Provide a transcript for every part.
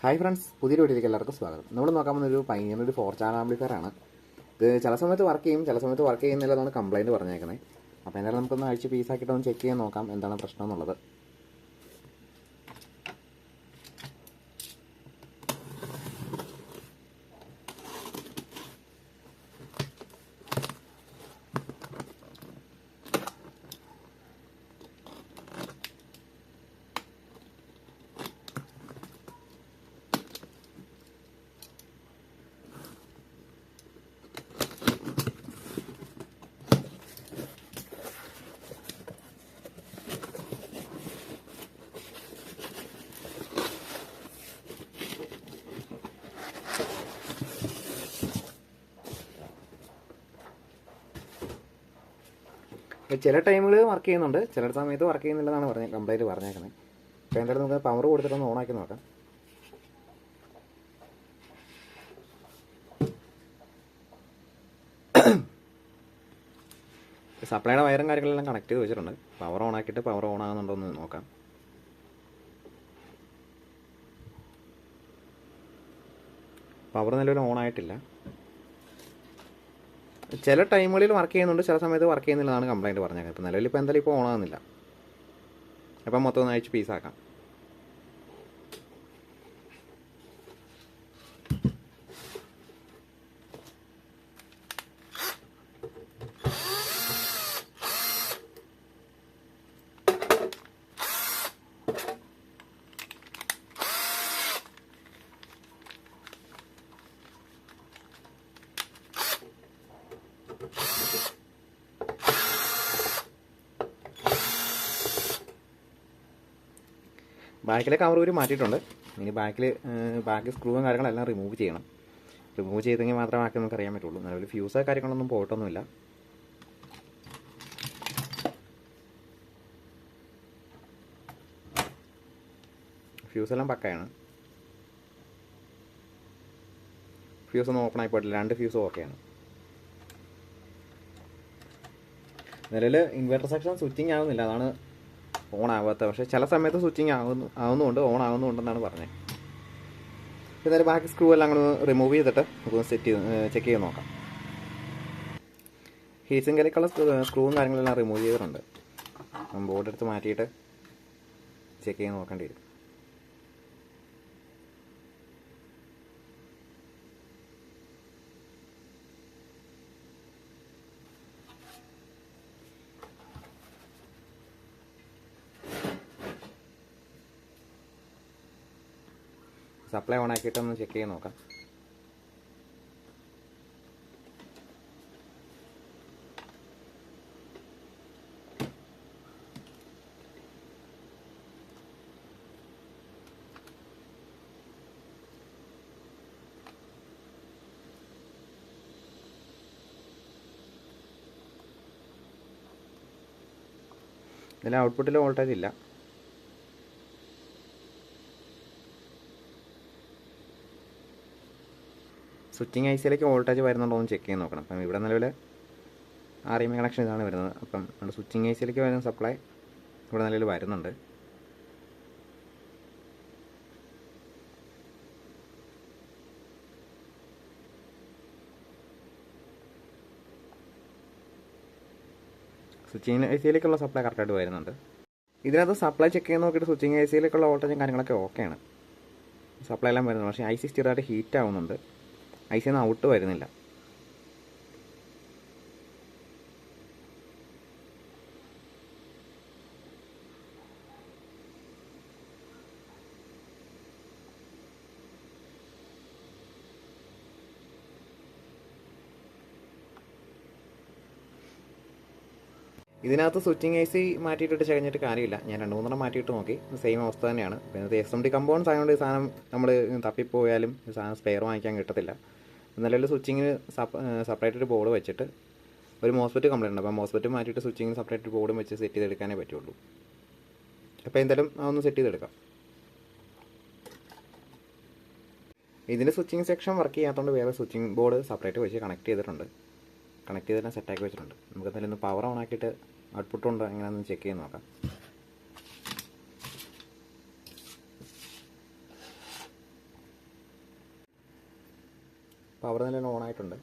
Hi friends, പുതിയൊരു വീഡിയോയിലേക്ക് എല്ലാവർക്കും സ്വാഗതം. നമ്മൾ നോക്കാൻ പോകുന്നൊരു പൈനിയർ 4 ചാനൽ ആംപ്ലിഫയറാണ്. ഇത് ചില സമയത്ത് വർക്ക് ചെയ്യും, ചില സമയത്ത് വർക്ക് ചെയ്യുന്നില്ലെന്നാണ് കംപ്ലയിൻറ്റ് പറഞ്ഞേക്കുന്നത്. അപ്പോൾ എന്തായാലും നമുക്കൊന്ന് അഴിച്ച് പീസാക്കിയിട്ടൊന്ന് ചെക്ക് ചെയ്യാൻ നോക്കാം എന്താണ് പ്രശ്നം എന്നുള്ളത്. ചില ടൈമുകൾ വർക്ക് ചെയ്യുന്നുണ്ട്, ചില സമയത്ത് വർക്ക് ചെയ്യുന്നില്ലെന്നാണ് കംപ്ലൈൻറ്റ് പറഞ്ഞേക്കുന്നത്. അപ്പോൾ എന്തായാലും നമുക്ക് പവർ കൊടുത്തിട്ടൊന്ന് ഓണാക്കി നോക്കാം. സപ്ലൈയുടെ വയറും കാര്യങ്ങളെല്ലാം കണക്ട് ചെയ്ത് വെച്ചിട്ടുണ്ട്. പവർ ഓണാക്കിയിട്ട് പവർ ഓൺ ആകുന്നുണ്ടോ എന്ന് നോക്കാം. പവർ നിലവിൽ ഓൺ ആയിട്ടില്ല. ചില ടൈമുകളിൽ വർക്ക് ചെയ്യുന്നുണ്ട്, ചില സമയത്ത് വർക്ക് ചെയ്യുന്നില്ലെന്നാണ് കംപ്ലൈൻറ്റ് പറഞ്ഞേക്കുന്നത്. ഇപ്പോൾ നിലവിൽ ഇപ്പോൾ എന്തായാലും ഇപ്പോൾ ഓൺ ആകുന്നില്ല. അപ്പം മൊത്തം ഒന്ന് അഴിച്ച് പീസാക്കാം. ബാക്കിലെ കവർ ഊരി മാറ്റിയിട്ടുണ്ട്. ഇനി ബാക്കി സ്ക്രൂവും കാര്യങ്ങളെല്ലാം റിമൂവ് ചെയ്യണം. റിമൂവ് ചെയ്തെങ്കിൽ മാത്രമേ ബാക്കി നമുക്ക് അറിയാൻ പറ്റുള്ളൂ. നിലവിൽ ഫ്യൂസോ കാര്യങ്ങളൊന്നും പോയിട്ടൊന്നുമില്ല. ഫ്യൂസെല്ലാം പക്കയാണ്. ഫ്യൂസൊന്നും ഓപ്പൺ ആയി പോയിട്ടില്ല. 2 ഫ്യൂസും ഓക്കെയാണ്. നിലവിൽ ഇൻവെർട്ടർ സെക്ഷൻ സ്വിച്ചിങ് ആവുന്നില്ല, അതാണ് ഓൺ ആവാത്ത. പക്ഷേ ചില സമയത്ത് സ്വിച്ചിങ് ആവുന്നുണ്ട്, ഓൺ ആവുന്നുണ്ടെന്നാണ് പറഞ്ഞത്. എന്നാലും ബാക്കി സ്ക്രൂ എല്ലാം അങ്ങോട്ട് റിമൂവ് ചെയ്തിട്ട് നമുക്ക് ചെക്ക് ചെയ്ത് നോക്കാം. ഹീറ്റ് സിങ്കിലേക്കുള്ള സ്ക്രൂവും കാര്യങ്ങളെല്ലാം റിമൂവ് ചെയ്തിട്ടുണ്ട്. ബോർഡ് എടുത്ത് മാറ്റിയിട്ട് ചെക്ക് ചെയ്ത് നോക്കേണ്ടി വരും. സപ്ലൈ ഓൺ ആക്കിയിട്ടൊന്ന് ചെക്ക് ചെയ്ത് നോക്കാം. ഇതിൽ ഔട്ട്പുട്ടിൽ വോൾട്ടേജ് ഇല്ല. സ്വിച്ചിങ് ഐ സിയിലേക്ക് വോൾട്ടേജ് വരുന്നുണ്ടോ എന്ന് ചെക്ക് ചെയ്ത് നോക്കണം. അപ്പം ഇവിടെ നിലവിൽ RMA കണക്ഷൻ ഇതാണ് വരുന്നത്. അപ്പം നമ്മുടെ സ്വിച്ചിങ് ഐ സിയിലേക്ക് വരുന്ന സപ്ലൈ ഇവിടെ നിലവിൽ വരുന്നുണ്ട്. സ്വിച്ചിങ് ഐ സിയിലേക്കുള്ള സപ്ലൈ കറക്റ്റായിട്ട് വരുന്നുണ്ട്. ഇതിനകത്ത് സപ്ലൈ ചെക്ക് ചെയ്ത് നോക്കിയിട്ട് സ്വിച്ചിങ് ഐ സിയിലേക്കുള്ള വോൾട്ടേജും കാര്യങ്ങളൊക്കെ ഓക്കെയാണ്. സപ്ലൈ എല്ലാം വരുന്നുണ്ട്. പക്ഷേ ഐ സി ചെറുതായിട്ട് ഹീറ്റ് ആവുന്നുണ്ട്. ഐ സിന്ന് ഔട്ട് വരുന്നില്ല. ഇതിനകത്ത് സ്വിച്ചിങ് ഐ സി മാറ്റിയിട്ടിട്ട് കഴിഞ്ഞിട്ട് കാര്യമില്ല. ഞാൻ 2-3 മാറ്റിയിട്ട് നോക്കി, സെയിം അവസ്ഥ തന്നെയാണ്. പിന്നെ SMD കമ്പോണൻസ് ആയതുകൊണ്ട് ഈ സാധനം നമ്മൾ തപ്പിപ്പോയാലും ഈ സാധനം സ്പെയർ വാങ്ങിക്കാൻ കിട്ടത്തില്ല. നിലവിൽ സ്വിച്ചിങ്ങിന് സെപ്പറേറ്റ് ഒരു ബോർഡ് വെച്ചിട്ട് ഒരു മോസ്ഫെറ്റ് കംപ്ലൈൻറ്റ് ഉണ്ട്. അപ്പോൾ മോസ്ഫെറ്റ് മാറ്റിയിട്ട് സ്വിച്ചിങ്ങിന് സെപ്പറേറ്റ് ബോർഡും വെച്ച് സെറ്റ് ചെയ്തെടുക്കാനേ പറ്റുള്ളൂ. അപ്പോൾ എന്തായാലും അതൊന്ന് സെറ്റ് ചെയ്തെടുക്കാം. ഇതിൻ്റെ സ്വിച്ചിങ് സെക്ഷൻ വർക്ക് ചെയ്യാത്തതുകൊണ്ട് വേറെ സ്വിച്ചിങ് ബോർഡ് സെപ്പറേറ്റ് വെച്ച് കണക്ട് ചെയ്തിട്ടുണ്ട്. കണക്ട് ചെയ്തെല്ലാം സെറ്റാക്കി വെച്ചിട്ടുണ്ട്. നമുക്ക് എന്തായാലും ഒന്ന് പവർ ഓൺ ആക്കിയിട്ട് ഔട്ട്പുട്ട് ഉണ്ടോ എങ്ങനെയാണെന്ന് ചെക്ക് ചെയ്ത് നോക്കാം. പവർ നില ഓൺ ആയിട്ടുണ്ട്.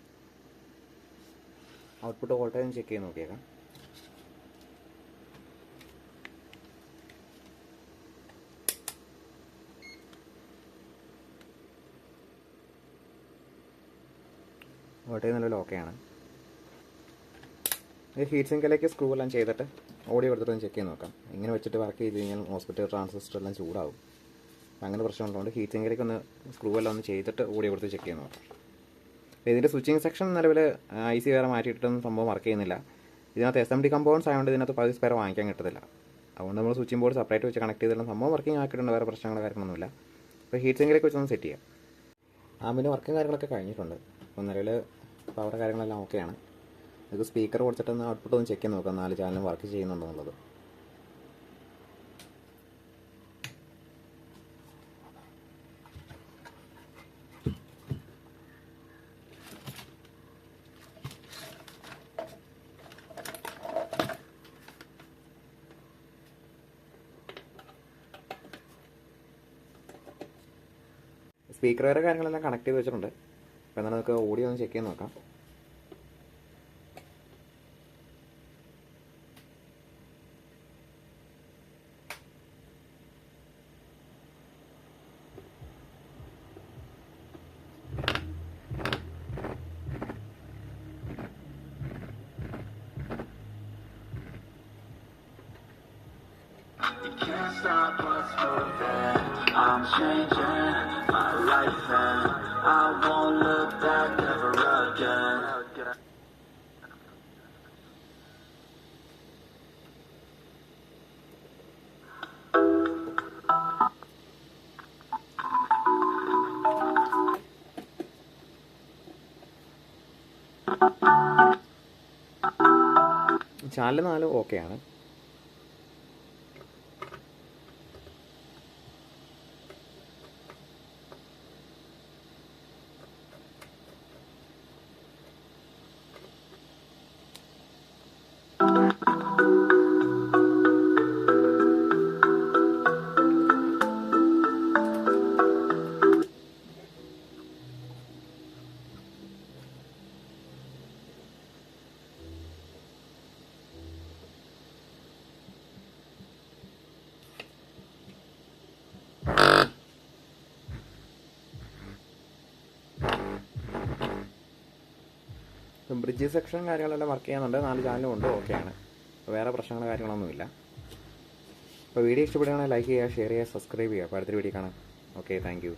ഔട്ട്പുട്ട് വോൾട്ടേജ് ചെക്ക് ചെയ്ത് നോക്കിയേക്കാം. വോൾട്ടേജ് നിലവിൽ ഓക്കെയാണ്. ഈ ഹീറ്റ് സിങ്കിലേക്ക് സ്ക്രൂ എല്ലാം ചെയ്തിട്ട് ഓഡിയോ എടുത്തിട്ട് ചെക്ക് ചെയ്ത് നോക്കാം. ഇങ്ങനെ വെച്ചിട്ട് വർക്ക് ചെയ്ത് കഴിഞ്ഞാൽ മോസ്ഫെറ്റ് ട്രാൻസിസ്റ്റർ എല്ലാം ചൂടാവും. അങ്ങനെ പ്രശ്നമുള്ളതുകൊണ്ട് ഹീറ്റ് സിങ്കിലേക്ക് ഒന്ന് സ്ക്രൂ എല്ലാം ഒന്ന് ചെയ്തിട്ട് ഓഡിയോ കൊടുത്ത് ചെക്ക് ചെയ്ത് നോക്കാം. ഇതിൻ്റെ സ്വിച്ചിങ് സെക്ഷൻ നിലവിൽ IC വേറെ മാറ്റിയിട്ടൊന്നും സംഭവം വർക്ക് ചെയ്യുന്നില്ല. ഇതിനകത്ത് SMD കമ്പോണൻസ് ആയതുകൊണ്ട് ഇതിനകത്ത് പകുതി സ്പെയർ വാങ്ങിക്കാൻ കിട്ടത്തില്ല. അതുകൊണ്ട് നമ്മൾ സ്വിച്ചിങ് ബോർഡ് സെപ്പറേറ്റ് വെച്ച് കണക്ട് ചെയ്തിട്ടുള്ള സംഭവം വർക്കിംഗ് ആക്കിയിട്ടുണ്ട്. വേറെ പ്രശ്നങ്ങളോ കാര്യങ്ങളൊന്നുമില്ല. അപ്പോൾ ഹീറ്റ് സിങ്കിലേക്ക് വെച്ചൊന്ന് സെറ്റ് ചെയ്യാം. ആമ്പിൻ്റെ വർക്കും കാര്യങ്ങളൊക്കെ കഴിഞ്ഞിട്ടുണ്ട്. അപ്പോൾ നിലവിൽ പവർ കാര്യങ്ങളെല്ലാം ഓക്കെയാണ്. ഇത് സ്പീക്കർ കൊടുത്തിട്ടൊന്ന് ഔട്ട്പുട്ട് ഒന്ന് ചെക്ക് ചെയ്ത് നോക്കാം 4 ചാനലും വർക്ക് ചെയ്യുന്നുണ്ടോ എന്നുള്ളത്. സ്പീക്കർ വരെ കാര്യങ്ങളെല്ലാം കണക്ട് ചെയ്ത് വെച്ചിട്ടുണ്ട്. അപ്പോൾ എന്നാൽ നമുക്ക് ഓഡിയോ ഒന്ന് ചെക്ക് ചെയ്ത് നോക്കാം. You can't stop what's moving. I'm changing my life and I won't look back ever again. Channel 4 ഓക്കെയാണ്. ബ്രിഡ്ജ് സെക്ഷൻ കാര്യങ്ങളെല്ലാം വർക്ക് ചെയ്യുന്നുണ്ട്. 4 ചാനലും ഉണ്ട്, ഓക്കെയാണ്. വേറെ പ്രശ്നങ്ങളോ കാര്യങ്ങളൊന്നുമില്ല. അപ്പോൾ വീഡിയോ ഇഷ്ടപ്പെടുകയാണെങ്കിൽ ലൈക്ക് ചെയ്യുക, ഷെയർ ചെയ്യുക, സബ്സ്ക്രൈബ് ചെയ്യുക. അപ്പോൾ അടുത്തൊരു വീഡിയോ കാണാം. Okay, thank you.